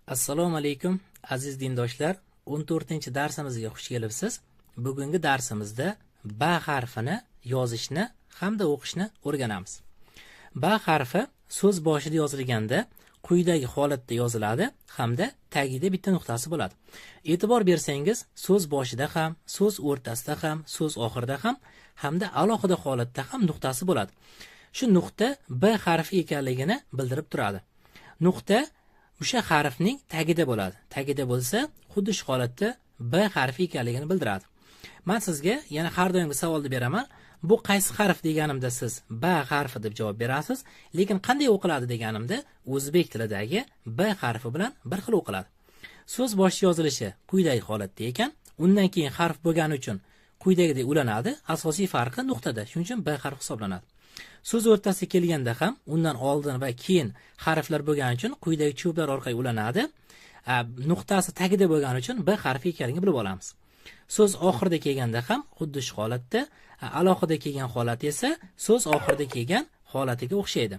Assalomu alaykum aziz dindoshlar. 14-darsimizga xush kelibsiz. Bugungi darsimizda ba harfini yozishni hamda o'qishni o'rganamiz. Ba harfi so'z boshida yozilganda quyidagi holatda yoziladi hamda tagida bitta nuqtasi bo'ladi. E'tibor bersangiz, so'z boshida ham, so'z o'rtasida ham, so'z oxirida ham hamda alohida holatda ham nuqtasi bo'ladi. Shu nuqta b harfi ekanligini bildirib turadi. Nuqta o'sha harfning tagida bo'ladi. Tagida bo'lsa, xuddi shu holatda b harfi ekanligini bildiradi. Men sizga yana har doimgi savolni beraman. Bu qaysi harf deganimda siz b harfi deb javob berasiz, lekin qanday o'qiladi deganimda o'zbek tilidagi b harfi bilan bir xil o'qiladi. So'z boshi yozilishi quyidagi holatda ekan, undan keyin harf bo'lgani uchun quyidagidek ulanadi. Asosiy farqi nuqtada, shuning uchun b harfi hisoblanadi. So'z o'rtasiga kelganda ham undan oldin va keyin harflar bo'lgani uchun quyidagi cho'plar orqali ulanadi. Nuqtasi tagida bo'lgani uchun b harfi ekanligini bilib olamiz. So'z oxirida kelganda ham xuddi shu holatda, alohida kelgan holat esa so'z oxirida kelgan holatiga o'xshaydi.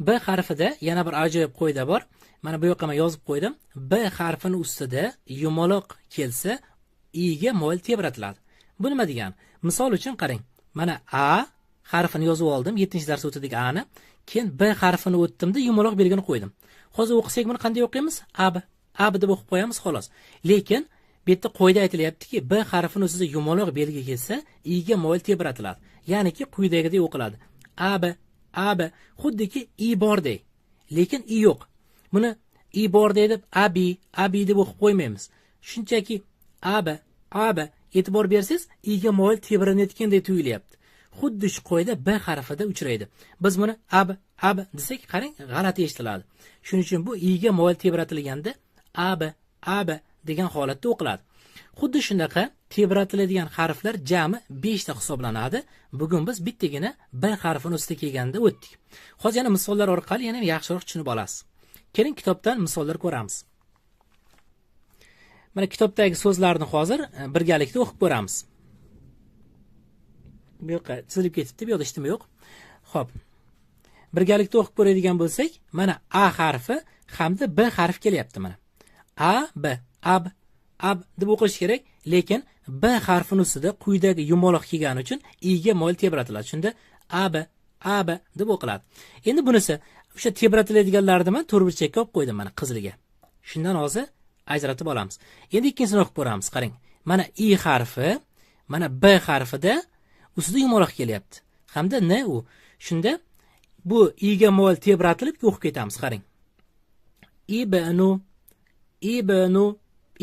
B harfida yana bir ajoyib qoida bor. Mana bu yoqqa men yozib qo'ydim. B harfining ustida yumaloq kelsa, i ga mo'l tebratiladi. Bu nima degani? Misol uchun qarang. Mana a harfini yozib oldim, 7-dars o'tdik a ni. Keyin b harfini o'tdimda yumaloq belgini qo'ydim. Hozir o'qisak buni qanday o'qiymiz? ab deb o'qib qo'yamiz xolos. Lekin bu yerda qoida aytilyaptiki, b harfining ustida yumaloq belgi kelsa, i ga mo'l tebratiladi. Ya'niki quyidagidek o'qiladi. ab xuddiki i bordek. Lekin i yo'q. Buni i bordek deb abi deb o'qib qo'ymaymiz. Shunchaki ab e'tibor bersangiz, i ga mo'l tebranayotgandek tuyulyapti. Xuddi shu qoida b harfida uchraydi. Biz buni ab desak, qarang, g'alati eshitiladi. Shuning uchun bu i ga mo'l tebratilganda ab degan holatda o'qiladi. Xuddi shunaqa tebratiladigan harflar jami 5 ta hisoblanadi. Bugun biz bittagina b harfining ustida kelganda o'tdik. Hozir yana misollar orqali yana yaxshiroq tushunib olasiz. Keling, kitobdan misollar ko'ramiz. Mana kitobdagi so'zlarni hozir birgalikda o'qib ko'ramiz. Bu yoqqa chizilib ketibdi, bu yoqda ishtima yo'q. Xo'p. Birgalikda o'qib ko'radigan bo'lsak, mana a harfi hamda b harfi kelyapti mana. ab deb o'qish kerak, lekin b harfining ustida quyidagi yumaloq kelgani uchun i ga mo'l tebratiladi. Shunda ab deb o'qiladi. Endi bunisi o'sha tebratiladiganlarni men to'rtburchakka olib qo'ydim mana qiziliga. Shundan hozir ajratib olamiz. Endi ikkinchisini o'qib ko'ramiz. Qarang. Mana i harfi, mana b harfida ustida yumaloq kelyapti. Hamda n u. Shunda bu i ga mo'l tebratilib o'qib ketamiz. Qarang.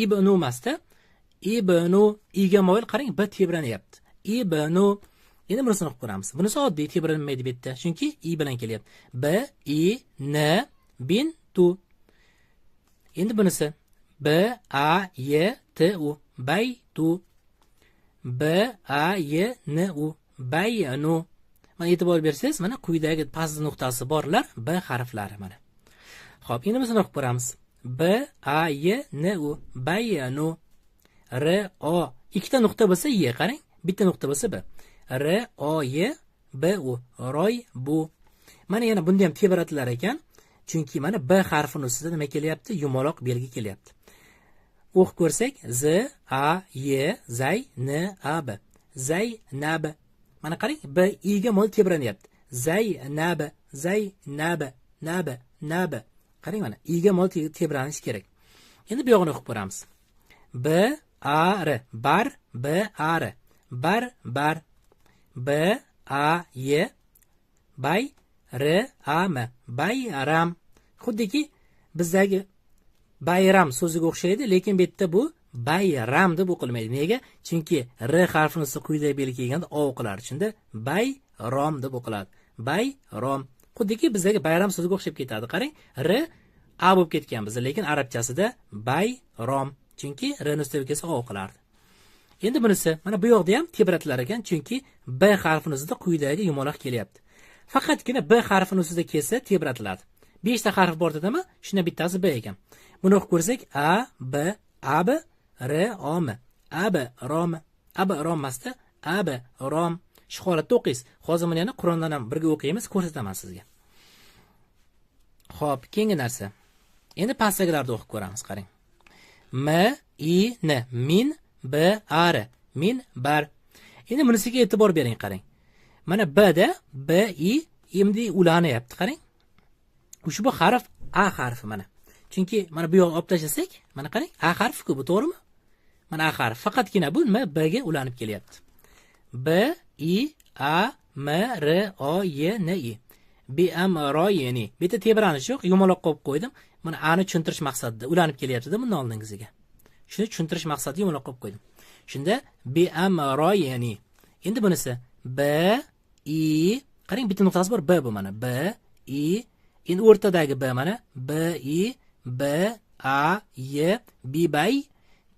ibnu masda ibnu i ga mo'l, qarang, b tebranyapti. ibnu. Endi bunisini o'qib ko'ramiz. Bunisi oddiy tebranmaydi bu yerda, chunki i bilan kelyapti. b i n bin tu. Endi bunisi b a y t u baytu. b a y n u baynu. Mana e'tibor bersangiz, mana quyidagi past nuqtasi borlar b harflari mana. Xo'p, endi biz o'qib ko'ramiz. b a y n u baynu. r o ikkita nuqta bo'lsa y, qarang, bitta nuqta bo'lsa b. r o y b u roy bu. Mana yana bunda ham tebratilar ekan, chunki mana b harfining ustida nima kelyapti? Yumaloq belgi kelyapti. O'qib ko'rsak, z a y zay n a b zaynab. Mana qarang, b i ga mo'l tebranyapti. Zaynab. Nab. Qarang, mana i ga mo'l tebranishi kerak. Endi bu yog'ini o'qib ko'ramiz. b a r bar b a r bar b a y bay r a m bayram. Xuddiki bizdagi bayram so'ziga o'xshaydi, lekin bu yerda bu bayram deb o'qilmaydi. Nega? Chunki r harfining ustida quyidagi belgi kelganda o o'qiladi. Shunda bayrom deb o'qiladi. Bayrom. Xuddiki bizdagi bayram so'ziga o'xshab ketadi. Qarang, r a bo'lib ketgan bizda, lekin arabchasida bayrom. Chunki r ning ustida kelsa o o'qilardi. Endi bunisi mana bu yoqda ham tebratilar ekan, chunki b harfining ustida quyidagi yumaloq kelyapti. Faqatgina b harfining ustida kelsa tebratiladi. 5 ta harf bor dedimi? Shunda bittasi b ekan. Buni o'qib ko'rsak, ab r o m ab rom masda ab rom. Shu holatda o'qiysiz. Hozir buni yana Qur'ondan ham birga o'qiymiz, ko'rsataman sizga. Xo'p, keyingi narsa. Endi pastdagilarni o'qib ko'ramiz, qarang. M I N min b ar minbar. Endi bunisiga e'tibor bering, qarang. Mana b da b i endi ulanyapti, qarang. Ushbu harf a harfi mana. Chunki mana bu yoqqa olib tashlasak, mana qarang, a harfi-ku, bu to'g'rimi? Mana a harf. Faqatgina bu nima b ga ulanib kelyapti. B I A M R O Y N I. B am royeni. Bu yerda tebranish yo'q, yumaloq qo'yib qo'ydim. Mana ani tushuntirish maqsadida ulanib kelyapti-da bundan oldingiziga. Shuni tushuntirish maqsadida yumaloq qo'yib qo'ydim. Shunda B am royeni. Endi bunisi B I, qarang, bitta nuqtasi bor, B bu mana. B I, endi o'rtadagi B mana B I B A Y B bay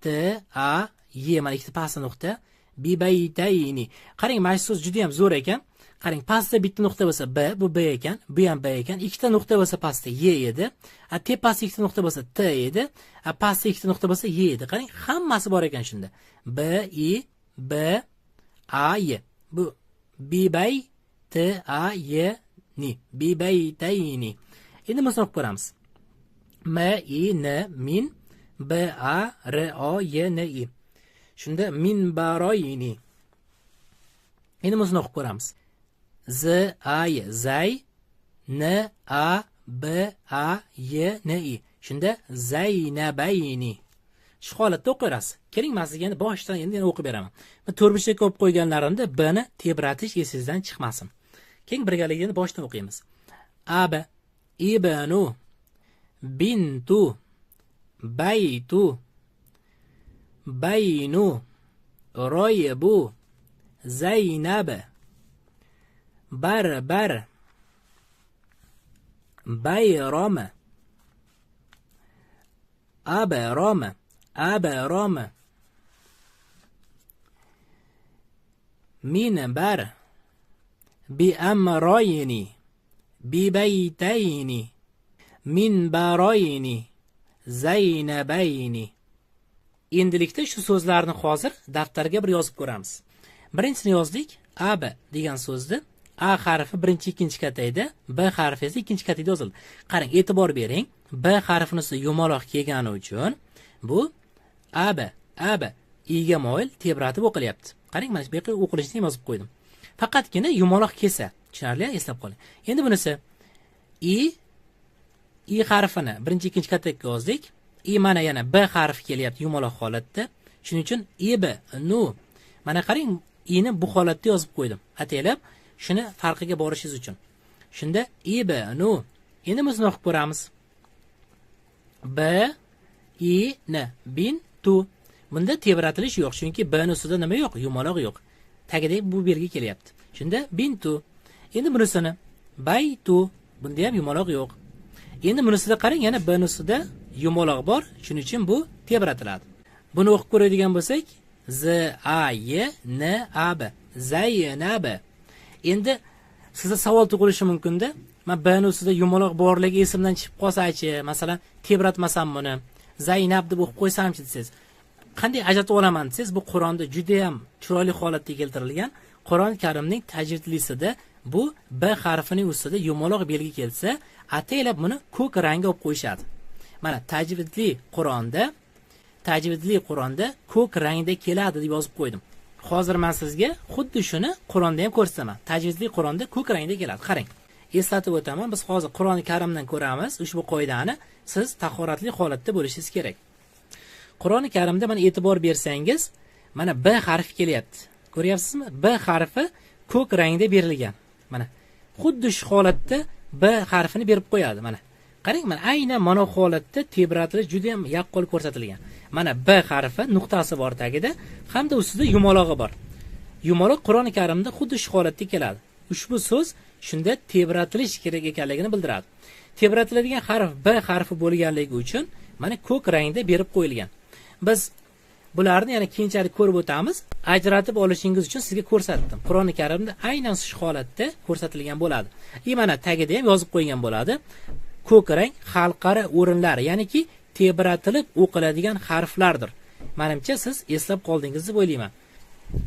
T A Y mana ikkita pastda nuqta. Bibaytayni. Qarang, mana shu so'z juda ham zo'r ekan. Qarang, pastda bitta nuqta bo'lsa b, bu b ekan, bu ham b ekan. Ikkita nuqta bo'lsa pastda y edi. Tepasida ikkita nuqta bo'lsa t edi. Pastda ikkita nuqta bo'lsa y edi. Qarang, hammasi bor ekan shunda. B I B A Y. Bu bibay t a y ni. Bibaytayni. Endi buni o'qib ko'ramiz. M I N min B A R O Y N I. Shunda minbaroyini. Endi buni o'qib ko'ramiz. Z A Y zay N A B A Y N I. Shunda zaynabayni. Shu holatda o'qirasiz. Keling, men sizga endi boshdan endi o'qib beraman. Men to'rtburchakka olib qo'yganlarimda b ni tebratish esingizdan chiqmasin. Keling, birgalikda endi boshdan o'qiymiz. Aba ibnu bintu baytu baynu roybu zaynab barbar bayram abram abram minbar biamrayni bibaytayni minbarayni zaynabayni. Endilikda shu so'zlarni hozir daftarga bir yozib ko'ramiz. Birinchisini yozdik. Ab degan so'zni a harfi birinchi, ikkinchi katayda, b harfi esa ikkinchi katayda yozildi. Qarang, e'tibor bering. B harfini ustida yumaloq kelgani uchun bu ab iga moyil tebratib o'qilyapti. Qarang, mana bu yerga o'qilishini yozib qo'ydim. Faqatgina yumaloq kelsa, tushunarli, eslab qoling. Endi bunisi i harfini birinchi, ikkinchi katayga yozdik. I mana yana b harfi kelyapti yumaloq holatda. Shuning uchun ib nu. Mana qarang, i ni bu holatda yozib qo'ydim. Ataylab shuni farqiga borishingiz uchun. Shunda ib nu. Endi biz o'qib ko'ramiz. B I N bin tu. Bunda tebratilish yo'q, chunki b ni ustida nima yo'q? Yumaloq yo'q. Tagida bu yerga kelyapti. Shunda bin tu. Endi bunisini baytu. Bunda ham yumaloq yo'q. Endi bunisida qarang, yana b ni ustida yumaloq bor, shuning uchun bu tebratiladi. Buni o'qib ko'radigan bo'lsak, z a y n a b zaynab. Endi sizga savol tug'ilishi mumkin-da. Men b ni ustida yumaloq borligi esimdan chiqib qolsa-chi, masalan, tebratmasam buni, Zaynab deb o'qib qo'ysam-chi desangiz, qanday ajratib olaman desangiz, bu Qur'onda juda ham chiroyli holatda keltirilgan. Qur'on Karimning tajvidlisida bu b harfining ustida yumaloq belgi kelsa, ataylab buni ko'k rangga olib qo'yishadi. Mana tajvidli Qur'onda ko'k rangda keladi deb yozib qo'ydim. Hozir men sizga xuddi shuni Qur'onda ham ko'rsataman. Tajvidli Qur'onda ko'k rangda keladi. Qarang. Eslatib o'taman, biz hozir Qur'oni Karimdan ko'ramiz ushbu qoidani. Siz tahoratli holatda bo'lishingiz kerak. Qur'oni Karimda mana e'tibor bersangiz, mana b harfi kelyapti. Ko'ryapsizmi? B harfi ko'k rangda berilgan. Mana xuddi shu holatda b harfini berib qo'yadi mana. Qarang, mana aynan mana holatda tebratilish juda ham yaqqol ko'rsatilgan. Mana b harfi nuqtasi bor tagida, hamda ustida yumolog'i bor. Yumaloq Qur'oni Karimda xuddi shu holatda keladi. Ushbu so'z shunda tebratilish kerak ekanligini bildiradi. Tebratiladigan harf b harfi bo'lganligi uchun mana ko'k rangda berib qo'yilgan. Biz bularni yana keyinchalik ko'rib o'tamiz. Ajratib olishingiz uchun sizga ko'rsatdim. Qur'oni Karimda aynan shu holatda ko'rsatilgan bo'ladi. Mana tagida ham yozib qo'ygan bo'ladi. Ko'k rang xalqaro o'rinlar, ya'niki tebratilib o'qiladigan harflardir. Menimcha siz eslab qoldingiz deb o'ylayman.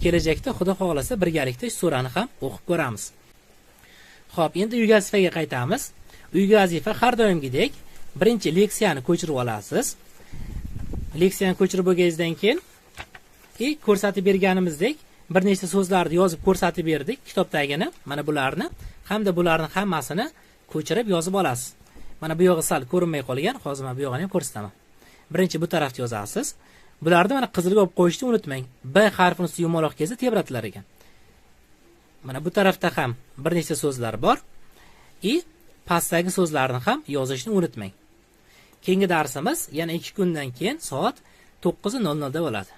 Kelajakda Xudo xolasa birgalikda shu surani ham o'qib ko'ramiz. Xo'p, endi uyga vazifaga qaytamiz. Uyga vazifa har doimgidek birinchi leksiyani ko'chirib olasiz. Leksiyani ko'chirib bo'lganingizdan keyin ko'rsatib berganimizdek bir nechta so'zlarni yozib ko'rsatib berdik kitobdagini, mana bularni hamda bularning hammasini ko'chirib yozib olasiz. Mana bu yog'i sal ko'rinmay qolgan, hozir men bu yog'ini ham ko'rsataman. Birinchi bu tarafda yozasiz. Bularni mana qizilga olib qo'yishni unutmang. B harfini ustida yumaloq kelsa tebratilar ekan. Mana bu tarafda ham bir nechta so'zlar bor. Pastdagi so'zlarni ham yozishni unutmang. Keyingi darsimiz yana 2 kundan keyin soat 9:00 da bo'ladi.